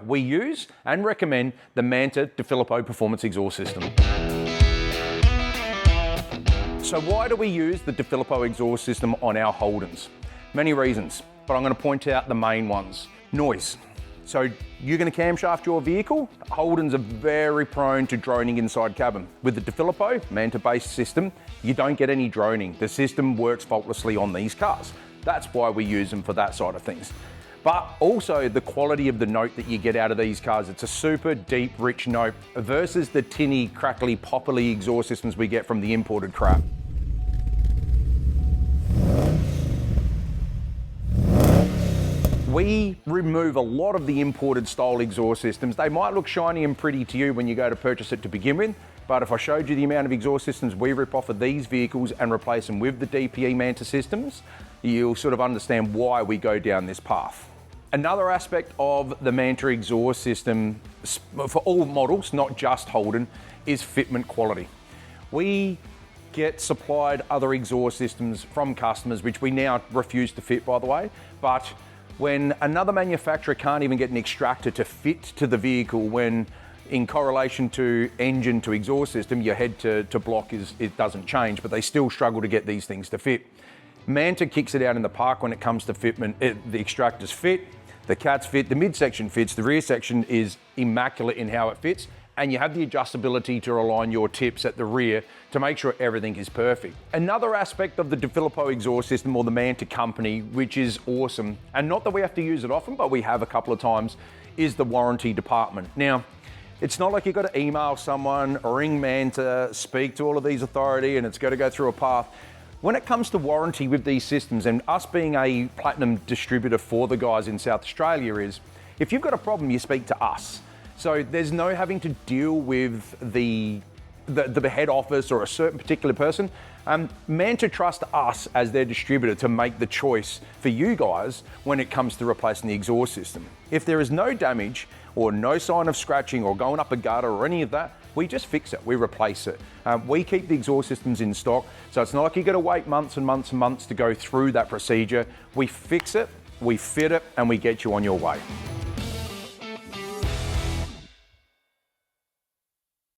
we use and recommend the Manta Filippo Performance Exhaust System. So why do we use the Filippo exhaust system on our Holdens? Many reasons, but I'm going to point out the main ones. Noise. So you're going to camshaft your vehicle. Holdens are very prone to droning inside cabin. With the Filippo Manta-based system, you don't get any droning. The system works faultlessly on these cars. That's why we use them for that side of things. But also the quality of the note that you get out of these cars. It's a super deep, rich note versus the tinny, crackly, poppily exhaust systems we get from the imported crap. We remove a lot of the imported style exhaust systems. They might look shiny and pretty to you when you go to purchase it to begin with, but if I showed you the amount of exhaust systems we rip off of these vehicles and replace them with the DPE Manta systems, you'll sort of understand why we go down this path. Another aspect of the Manta exhaust system for all models, not just Holden, is fitment quality. We get supplied other exhaust systems from customers, which we now refuse to fit, by the way, but when another manufacturer can't even get an extractor to fit to the vehicle, when in correlation to engine to exhaust system, your head to block it doesn't change, but they still struggle to get these things to fit. Manta kicks it out in the park when it comes to fitment. The extractors fit, the cats fit, the midsection fits, the rear section is immaculate in how it fits, and you have the adjustability to align your tips at the rear to make sure everything is perfect. Another aspect of the Filippo exhaust system, or the Manta company, which is awesome, and not that we have to use it often, but we have a couple of times, is the warranty department. Now, it's not like you've got to email someone, ring Manta, speak to all of these authority, and it's got to go through a path. When it comes to warranty with these systems, and us being a platinum distributor for the guys in South Australia, is if you've got a problem, you speak to us. So there's no having to deal with the head office or a certain particular person. Manta trust us as their distributor to make the choice for you guys when it comes to replacing the exhaust system. If there is no damage or no sign of scratching or going up a gutter or any of that, we just fix it, we replace it. We keep the exhaust systems in stock, so it's not like you got to wait months and months and months to go through that procedure. We fix it, we fit it, and we get you on your way.